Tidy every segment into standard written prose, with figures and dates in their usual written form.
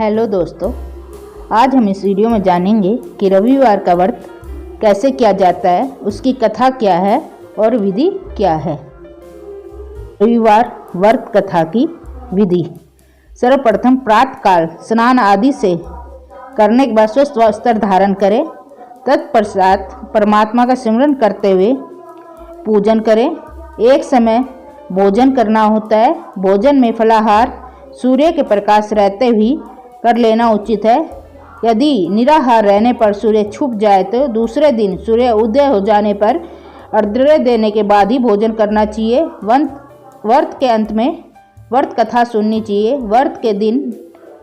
Hello दोस्तों, आज हम इस वीडियो में जानेंगे कि रविवार का व्रत कैसे किया जाता है, उसकी कथा क्या है और विधि क्या है। रविवार व्रत कथा की विधि। सर्वप्रथम प्रातःकाल स्नान आदि से करने के बाद स्वस्थ वस्त्र धारण करें। तत्पश्चात परमात्मा का सिमरन करते हुए पूजन करें। एक समय भोजन करना होता है। भोजन में फलाहार सूर्य के प्रकाश रहते हुए कर लेना उचित है। यदि निराहार रहने पर सूर्य छुप जाए तो दूसरे दिन सूर्य उदय हो जाने पर अर्घ्य देने के बाद ही भोजन करना चाहिए। व्रत के अंत में व्रत कथा सुननी चाहिए। व्रत के दिन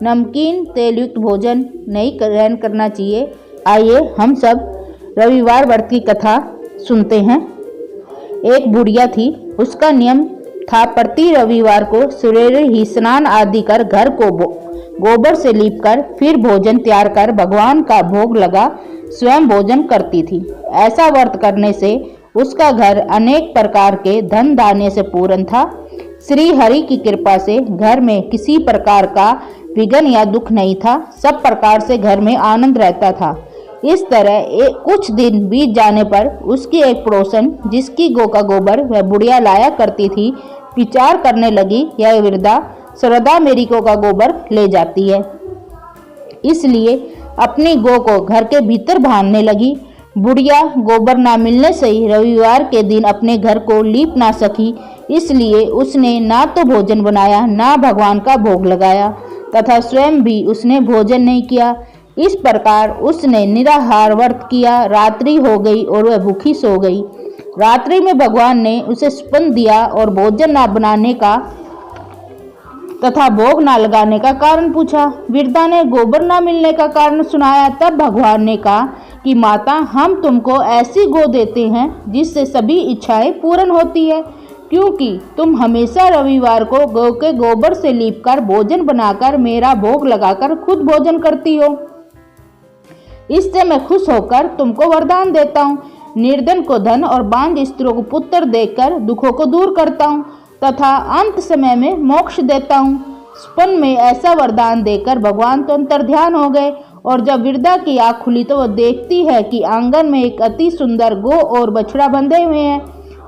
नमकीन तेल युक्त भोजन नहीं ग्रहण करना चाहिए। आइए हम सब रविवार व्रत की कथा सुनते हैं। एक बुढ़िया थी। उसका नियम था प्रति रविवार को सवेरे ही स्नान आदि कर घर को गोबर से लीपकर फिर भोजन तैयार कर भगवान का भोग लगा स्वयं भोजन करती थी। ऐसा व्रत करने से उसका घर अनेक प्रकार के धन धान्य से पूर्ण था। श्री हरि की कृपा से घर में किसी प्रकार का विघ्न या दुख नहीं था। सब प्रकार से घर में आनंद रहता था। इस तरह कुछ दिन बीत जाने पर उसकी एक पड़ोसन, जिसकी गौ का गोबर वह बुढ़िया लाया करती थी, विचार करने लगी, यह वृद्धा सर्वदा मेरी गौ का गोबर ले जाती है, इसलिए अपनी गौ को घर के भीतर बांधने लगी। बुढ़िया गोबर ना मिलने से ही रविवार के दिन अपने घर को लीप ना सकी, इसलिए उसने ना तो भोजन बनाया, ना भगवान का भोग लगाया तथा स्वयं भी उसने भोजन नहीं किया। इस प्रकार उसने निराहार व्रत किया। रात्रि हो गई और वह भूखी सो गई। रात्रि में भगवान ने उसे स्पंद दिया और भोजन ना बनाने का तथा भोग ना लगाने का कारण पूछा। वृद्धा ने गोबर ना मिलने का कारण सुनाया। तब भगवान ने कहा कि माता, हम तुमको ऐसी गौ देते हैं जिससे सभी इच्छाएं पूर्ण होती है, क्योंकि तुम हमेशा रविवार को गौ के गोबर से लीपकर भोजन बनाकर मेरा भोग लगाकर खुद भोजन करती हो। इससे मैं खुश होकर तुमको वरदान देता हूँ। निर्धन को धन और बांझ स्त्रियों को पुत्र देकर दुखों को दूर करता हूँ तथा अंत समय में मोक्ष देता हूँ। स्पन में ऐसा वरदान देकर भगवान तो अंतर्ध्यान हो गए और जब वृद्धा की आँख खुली तो वह देखती है कि आंगन में एक अति सुंदर गौ और बछड़ा बंधे हुए हैं।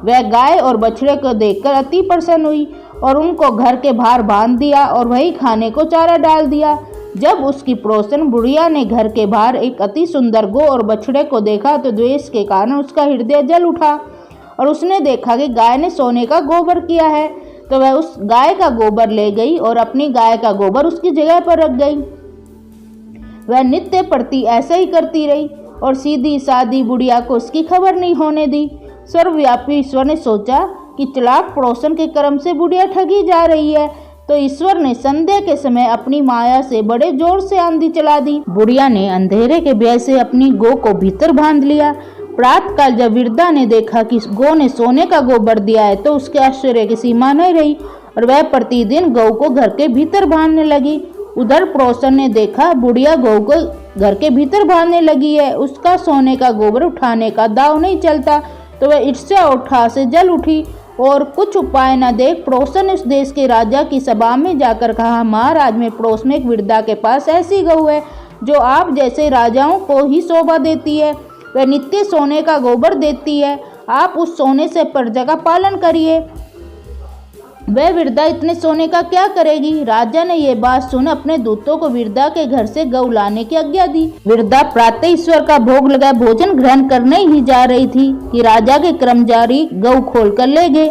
वह गाय और बछड़े को देखकर अति प्रसन्न हुई और उनको घर के बाहर बांध दिया और वही खाने को चारा डाल दिया। जब उसकी पड़ोसन बुढ़िया ने घर के बाहर एक अति सुंदर गौ और बछड़े को देखा तो द्वेष के कारण उसका हृदय जल उठा और उसने देखा कि गाय ने सोने का गोबर किया है, तो वह उस गाय का गोबर ले गई और अपनी गाय का गोबर उसकी जगह पर रख गई। वह नित्य प्रति ऐसा ही करती रही और सीधी सादी बुढ़िया को उसकी खबर नहीं होने दी। सर्वव्यापी ईश्वर ने सोचा कि चालाक पड़ोसन के कर्म से बुढ़िया ठगी जा रही है, तो ईश्वर ने संध्या के समय अपनी माया से बड़े जोर से आंधी चला दी। बुढ़िया ने अंधेरे के भय से अपनी गौ को भीतर बांध लिया। प्रातःकाल जब वृद्धा ने देखा कि गौ ने सोने का गोबर दिया है तो उसके आश्चर्य की सीमा नहीं रही और वह प्रतिदिन गौ को घर के भीतर बांधने लगी। उधर पड़ोसन ने देखा बुढ़िया गौ को घर के भीतर बांधने लगी है, उसका सोने का गोबर उठाने का दाव नहीं चलता, तो वह ईर्ष्या और ठाह से जल उठी और कुछ उपाय न देख पड़ोसन ने उस देश के राजा की सभा में जाकर कहा, महाराज, में पड़ोस में एक वृद्धा के पास ऐसी गऊ है जो आप जैसे राजाओं को ही शोभा देती है। वह नित्य सोने का गोबर देती है। आप उस सोने से प्रजा का पालन करिए। वह वृद्धा इतने सोने का क्या करेगी? राजा ने यह बात सुन अपने दूतों को वृद्धा के घर से गऊ लाने की आज्ञा दी। वृद्धा प्रातः ईश्वर का भोग लगाए भोजन ग्रहण करने ही जा रही थी कि राजा के कर्मचारी गऊ खोल कर ले गए।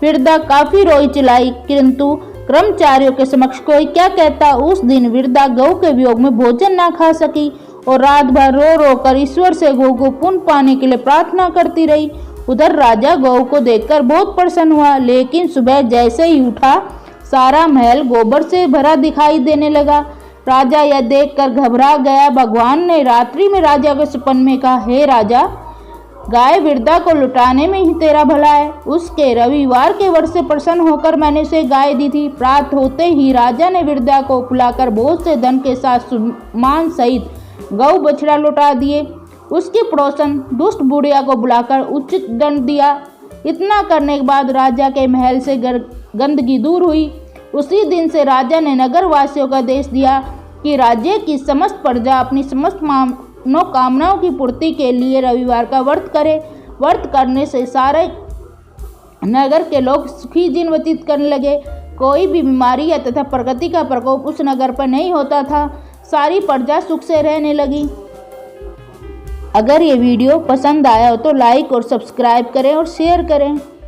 वृद्धा काफी रोई चिल्लाई, किंतु कर्मचारियों के समक्ष कोई क्या कहता। उस दिन वृद्धा गऊ के वियोग में भोजन ना खा सकी और रात भर रो रो कर ईश्वर से गऊ को पुण्य पाने के लिए प्रार्थना करती रही। उधर राजा गौ को देखकर बहुत प्रसन्न हुआ, लेकिन सुबह जैसे ही उठा सारा महल गोबर से भरा दिखाई देने लगा। राजा यह देखकर घबरा गया। भगवान ने रात्रि में राजा के सपन में कहा, हे राजा, गाय वृद्धा को लुटाने में ही तेरा भला है। उसके रविवार के व्रत से प्रसन्न होकर मैंने उसे गाय दी थी। प्रातः होते ही राजा ने वृद्धा को बुलाकर बहुत से धन के साथ सम्मान सहित गौ बछड़ा लौटा दिए। उसकी पड़ोसन दुष्ट बुढ़िया को बुलाकर उचित दंड दिया। इतना करने के बाद राजा के महल से गंदगी दूर हुई। उसी दिन से राजा ने नगर वासियों का आदेश दिया कि राज्य की समस्त प्रजा अपनी समस्त मनोकामनाओं की पूर्ति के लिए रविवार का व्रत करे। व्रत करने से सारे नगर के लोग सुखी जीवन व्यतीत करने लगे। कोई भी बीमारी या तथा प्रकृति का प्रकोप उस नगर पर नहीं होता था। सारी प्रजा सुख से रहने लगी। अगर ये वीडियो पसंद आया हो तो लाइक और सब्सक्राइब करें और शेयर करें।